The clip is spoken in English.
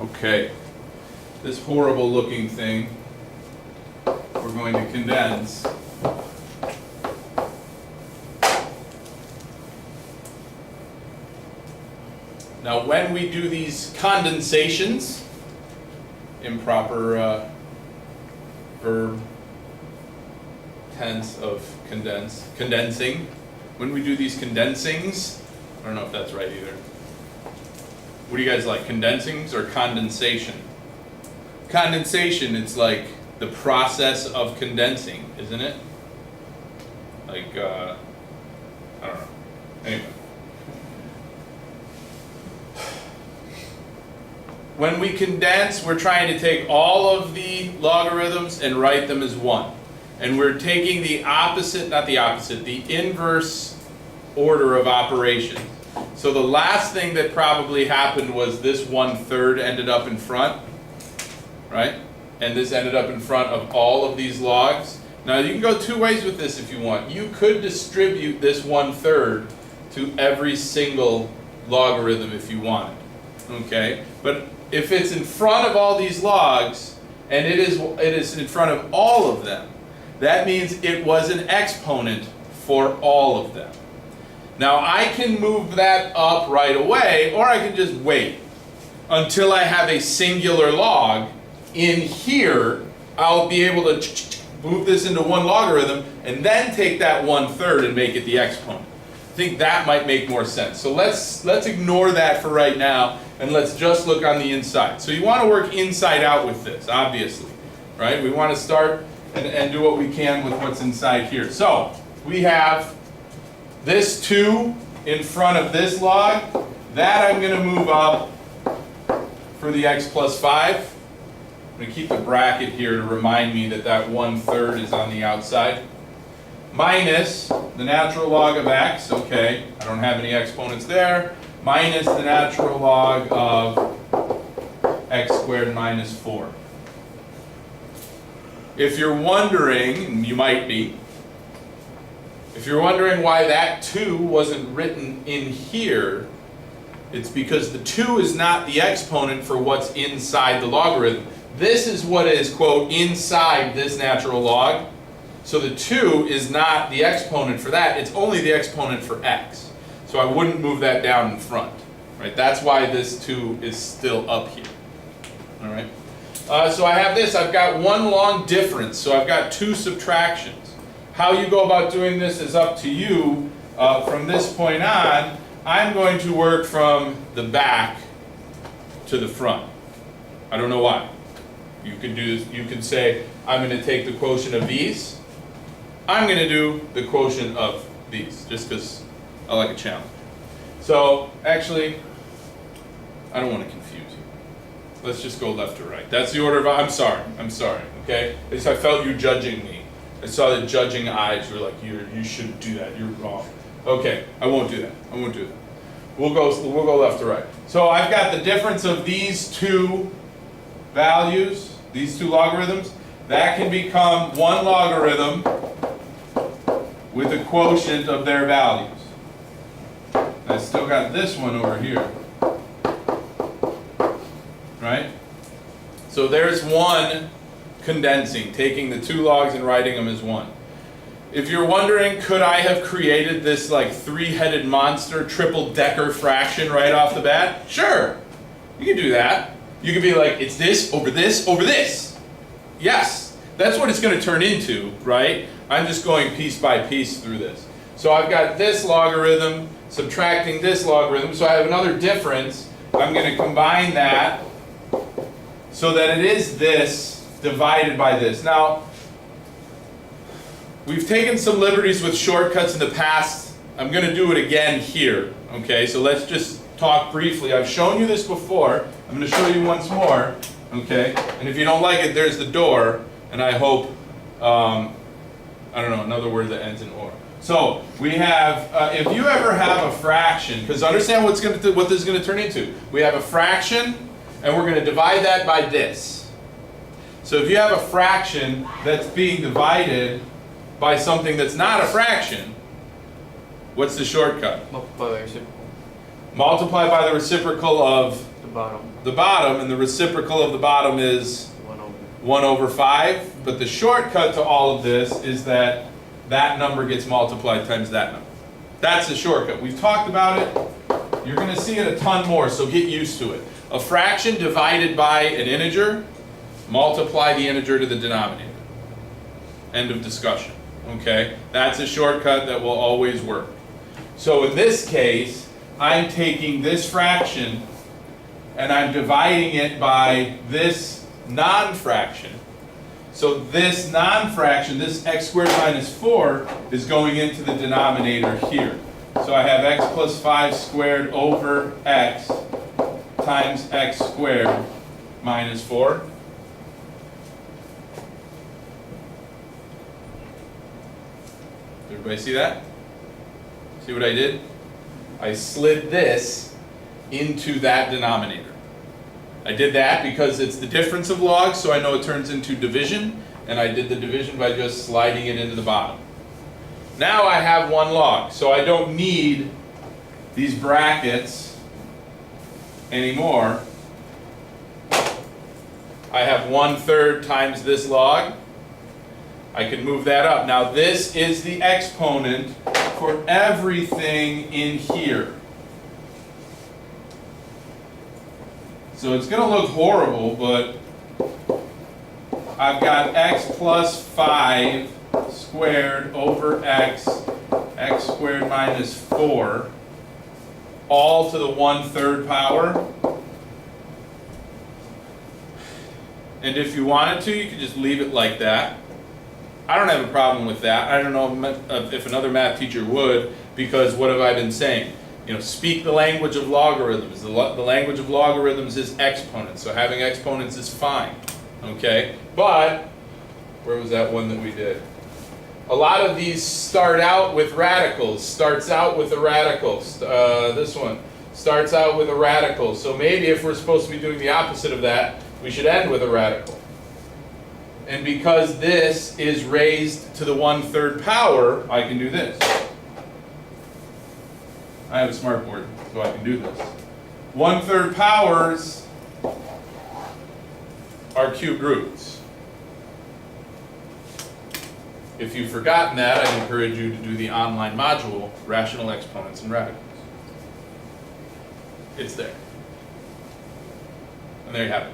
Okay, this horrible looking thing we're going to condense. Now when we do these condensations, improper verb tense of condensing, when we do these condensings, I don't know if that's right either. What do you guys like, condensings or condensation? Condensation, it's like the process of condensing, isn't it? Like, I don't know. Anyway. When we condense, we're trying to take all of the logarithms and write them as one. And we're taking the opposite, not the opposite, the inverse order of operation. So the last thing that probably happened was this 1/3 ended up in front, right? And this ended up in front of all of these logs. Now you can go two ways with this if you want. You could distribute this 1/3 to every single logarithm if you wanted, okay? But if it's in front of all these logs, and it is in front of all of them, that means it was an exponent for all of them. Now I can move that up right away, or I can just wait until I have a singular log. In here, I'll be able to move this into one logarithm and then take that 1/3 and make it the exponent. I think that might make more sense. So let's ignore that for right now, and let's just look on the inside. So you want to work inside out with this, obviously, right? We want to start and do what we can with what's inside here. So we have this 2 in front of this log. That I'm going to move up for the x plus 5. I'm going to keep the bracket here to remind me that that 1/3 is on the outside. Minus the natural log of x, okay, I don't have any exponents there, minus the natural log of x squared minus 4. If you're wondering, and you might be, if you're wondering why that 2 wasn't written in here, it's because the 2 is not the exponent for what's inside the logarithm. This is what is, quote, inside this natural log. So the 2 is not the exponent for that, it's only the exponent for x. So I wouldn't move that down in front, right? That's why this 2 is still up here, all right? So I have this, I've got one long difference, so I've got 2 subtractions. How you go about doing this is up to you. From this point on, I'm going to work from the back to the front. I don't know why. You could do this, you could say, I'm going to take the quotient of these. I'm going to do the quotient of these, just because I like a challenge. So, actually, I don't want to confuse you. Let's just go left to right. That's the order of, I'm sorry, okay? At least I felt you judging me. I saw the judging eyes, you were like, you shouldn't do that, you're wrong. Okay, I won't do that, We'll go left to right. So I've got the difference of these 2 values, these 2 logarithms. That can become one logarithm with a quotient of their values. I still got this one over here, right? So there's one condensing, taking the 2 logs and writing them as one. If you're wondering, could I have created this like 3-headed monster triple-decker fraction right off the bat? Sure, you can do that. You could be like, it's this over this over this. Yes, that's what it's going to turn into, right? I'm just going piece by piece through this. So I've got this logarithm subtracting this logarithm, so I have another difference. I'm going to combine that so that it is this divided by this. Now, we've taken some liberties with shortcuts in the past. I'm going to do it again here, okay? So let's just talk briefly. I've shown you this before. I'm going to show you once more, okay? And if you don't like it, there's the door, and I hope, I don't know, another word that ends in or. So we have, if you ever have a fraction, because understand what this is going to turn into. We have a fraction, and we're going to divide that by this. So if you have a fraction that's being divided by something that's not a fraction, what's the shortcut? Multiply by reciprocal. Multiply by the reciprocal of The the bottom, and the reciprocal of the bottom is 1 over 5. But the shortcut to all of this is that that number gets multiplied times that number. That's the shortcut. We've talked about it. You're going to see it a ton more, so get used to it. A fraction divided by an integer, multiply the integer to the denominator. End of discussion. Okay? That's a shortcut that will always work. So in this case, I'm taking this fraction and I'm dividing it by this non-fraction. So this non-fraction, this x squared minus 4, is going into the denominator here. So I have x plus 5 squared over x times x squared minus 4. Everybody see that? See what I did? I slid this into that denominator. I did that because it's the difference of logs, so I know it turns into division, and I did the division by just sliding it into the bottom. Now I have 1 log, so I don't need these brackets anymore. I have 1/3 times this log. I can move that up. Now this is the exponent for everything in here. So it's going to look horrible, but I've got x plus 5 squared over x squared minus 4, all to the 1/3 power. And if you wanted to, you could just leave it like that. I don't have a problem with that. I don't know if another math teacher would, because what have I been saying? You know, speak the language of logarithms. The language of logarithms is exponents, so having exponents is fine, okay? But, where was that one that we did? A lot of these start out with radicals, starts out with a radical. This one starts out with a radical, so maybe if we're supposed to be doing the opposite of that, we should end with a radical. And because this is raised to the 1/3 power, I can do this. I have a smart board, so I can do this. 1/3 powers are cubed roots. If you've forgotten that, I encourage you to do the online module, Rational Exponents and Radicals. It's there. And there you have it.